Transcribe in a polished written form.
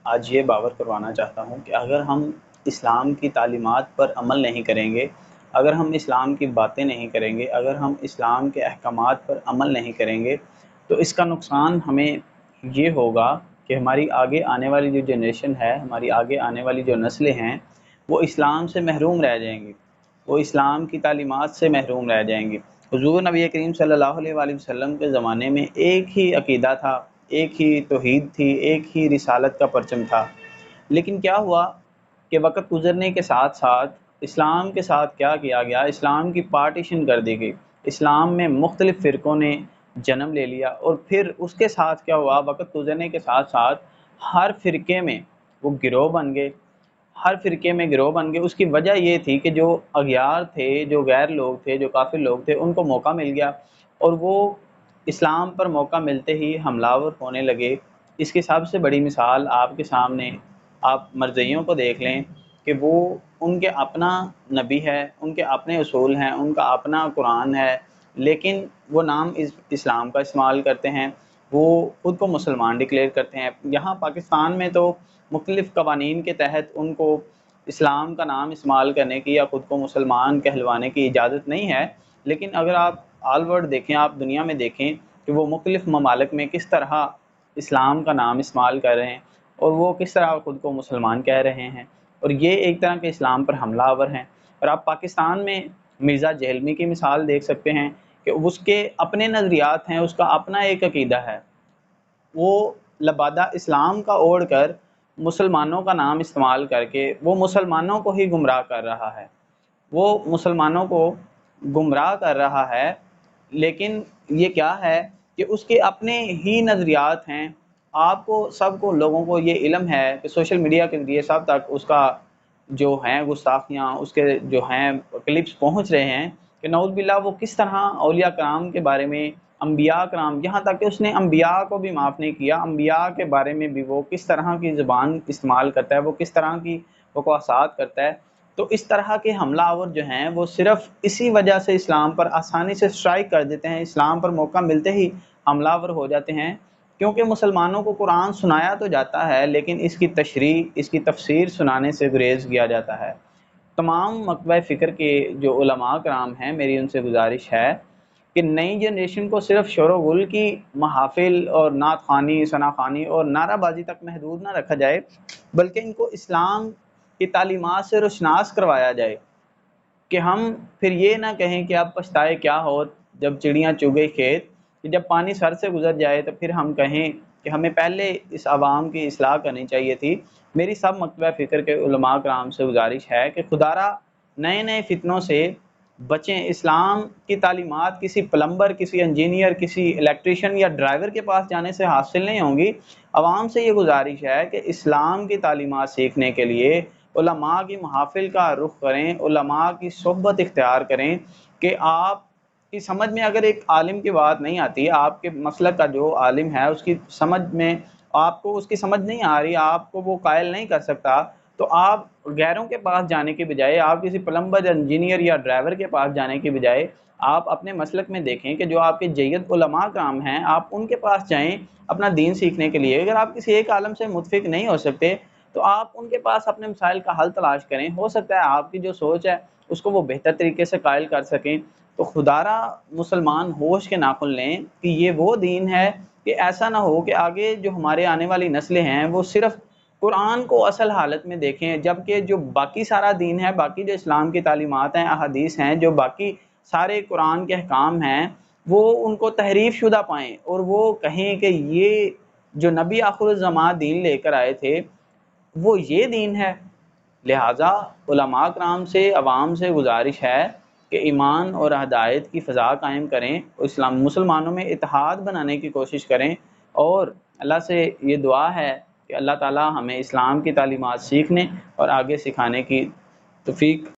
آج یہ باور کروانا چاہتا ہوں کہ اگر ہم اسلام کی تعلیمات پر عمل نہیں کریں گے، اگر ہم اسلام کی باتیں نہیں کریں گے، اگر ہم اسلام کے احکامات پر عمل نہیں کریں گے تو اس کا نقصان ہمیں یہ ہوگا کہ ہماری آگے آنے والی جو جنریشن ہے، ہماری آگے آنے والی جو نسلیں ہیں، وہ اسلام سے محروم رہ جائیں گی، وہ اسلام کی تعلیمات سے محروم رہ جائیں گی۔ حضور نبی کریم صلی اللہ علیہ وآلہ وسلم کے زمانے میں ایک ہی عقیدہ تھا، ایک ہی توحید تھی، ایک ہی رسالت کا پرچم تھا، لیکن کیا ہوا کہ وقت گزرنے کے ساتھ ساتھ اسلام کے ساتھ کیا کیا گیا، اسلام کی پارٹیشن کر دی گئی، اسلام میں مختلف فرقوں نے جنم لے لیا، اور پھر اس کے ساتھ کیا ہوا، وقت گزرنے کے ساتھ ساتھ ہر فرقے میں وہ گروہ بن گئے، ہر فرقے میں گروہ بن گئے۔ اس کی وجہ یہ تھی کہ جو اغیار تھے، جو غیر لوگ تھے، جو کافر لوگ تھے، ان کو موقع مل گیا اور وہ اسلام پر موقع ملتے ہی حملہ آور ہونے لگے۔ اس کی سب سے بڑی مثال آپ کے سامنے، آپ مرزائیوں کو دیکھ لیں کہ وہ ان کے اپنا نبی ہے، ان کے اپنے اصول ہیں، ان کا اپنا قرآن ہے، لیکن وہ نام اسلام کا استعمال کرتے ہیں، وہ خود کو مسلمان ڈکلیئر کرتے ہیں۔ یہاں پاکستان میں تو مختلف قوانین کے تحت ان کو اسلام کا نام استعمال کرنے کی یا خود کو مسلمان کہلوانے کی اجازت نہیں ہے، لیکن اگر آپ آل ورلڈ دیکھیں، آپ دنیا میں دیکھیں کہ وہ مختلف ممالک میں کس طرح اسلام کا نام استعمال کر رہے ہیں اور وہ کس طرح خود کو مسلمان کہہ رہے ہیں، اور یہ ایک طرح کے اسلام پر حملہ آور ہیں۔ اور آپ پاکستان میں مرزا جہلمی کی مثال دیکھ سکتے ہیں کہ اس کے اپنے نظریات ہیں، اس کا اپنا ایک عقیدہ ہے، وہ لبادہ اسلام کا اوڑھ کر مسلمانوں کا نام استعمال کر کے وہ مسلمانوں کو ہی گمراہ کر رہا ہے، وہ مسلمانوں کو گمراہ کر رہا ہے، لیکن یہ کیا ہے کہ اس کے اپنے ہی نظریات ہیں۔ آپ کو سب کو لوگوں کو یہ علم ہے کہ سوشل میڈیا کے ذریعے سب تک اس کا جو ہیں گستاخیاں، اس کے جو ہیں کلپس پہنچ رہے ہیں کہ نعوذ باللہ وہ کس طرح اولیاء کرام کے بارے میں، انبیاء کرام، یہاں تک کہ اس نے انبیاء کو بھی معاف نہیں کیا، انبیاء کے بارے میں بھی وہ کس طرح کی زبان استعمال کرتا ہے، وہ کس طرح کی بکواسات کرتا ہے۔ تو اس طرح کے حملہ آور جو ہیں وہ صرف اسی وجہ سے اسلام پر آسانی سے اسٹرائک کر دیتے ہیں، اسلام پر موقع ملتے ہی حملہ آور ہو جاتے ہیں، کیونکہ مسلمانوں کو قرآن سنایا تو جاتا ہے لیکن اس کی تشریح، اس کی تفسیر سنانے سے گریز کیا جاتا ہے۔ تمام مکتبہ فکر کے جو علماء کرام ہیں، میری ان سے گزارش ہے کہ نئی جنریشن کو صرف شور و غل کی محافل اور نعت خوانی، ثنا خوانی اور نعرہ بازی تک محدود نہ رکھا جائے، بلکہ ان کو اسلام کی تعلیمات سے روشناس کروایا جائے، کہ ہم پھر یہ نہ کہیں کہ اب پچھتائے کیا ہو جب چڑیاں چگ گئی کھیت، کہ جب پانی سر سے گزر جائے تو پھر ہم کہیں کہ ہمیں پہلے اس عوام کی اصلاح کرنی چاہیے تھی۔ میری سب مکتبہ فکر کے علماء کرام سے گزارش ہے کہ خدا را نئے نئے فتنوں سے بچیں۔ اسلام کی تعلیمات کسی پلمبر، کسی انجینئر، کسی الیکٹریشین یا ڈرائیور کے پاس جانے سے حاصل نہیں ہوں گی۔ عوام سے یہ گزارش ہے کہ اسلام کی تعلیمات سیکھنے کے لیے علماء کی محافل کا رخ کریں، علماء کی صحبت اختیار کریں، کہ آپ کی سمجھ میں اگر ایک عالم کی بات نہیں آتی، آپ کے مسلک کا جو عالم ہے اس کی سمجھ میں آپ کو اس کی سمجھ نہیں آ رہی، آپ کو وہ قائل نہیں کر سکتا، تو آپ غیروں کے پاس جانے کے بجائے، آپ کسی پلمبر، انجینئر یا ڈرائیور کے پاس جانے کے بجائے آپ اپنے مسلک میں دیکھیں کہ جو آپ کے جید علماء کرام ہیں، آپ ان کے پاس جائیں اپنا دین سیکھنے کے لیے۔ اگر آپ کسی ایک عالم سے متفق نہیں ہو سکتے تو آپ ان کے پاس اپنے مسائل کا حل تلاش کریں، ہو سکتا ہے آپ کی جو سوچ ہے اس کو وہ بہتر طریقے سے قائل کر سکیں۔ تو خدا را مسلمان ہوش کے ناخن لیں کہ یہ وہ دین ہے کہ ایسا نہ ہو کہ آگے جو ہمارے آنے والی نسلیں ہیں وہ صرف قرآن کو اصل حالت میں دیکھیں، جبکہ جو باقی سارا دین ہے، باقی جو اسلام کی تعلیمات ہیں، احادیث ہیں، جو باقی سارے قرآن کے احکام ہیں، وہ ان کو تحریف شدہ پائیں اور وہ کہیں کہ یہ جو نبی آخر الزمان دین لے کر آئے تھے وہ یہ دین ہے۔ لہٰذا علماء کرام سے، عوام سے گزارش ہے کہ ایمان اور ہدایت کی فضا قائم کریں، اسلام مسلمانوں میں اتحاد بنانے کی کوشش کریں، اور اللہ سے یہ دعا ہے کہ اللہ تعالی ہمیں اسلام کی تعلیمات سیکھنے اور آگے سکھانے کی توفیق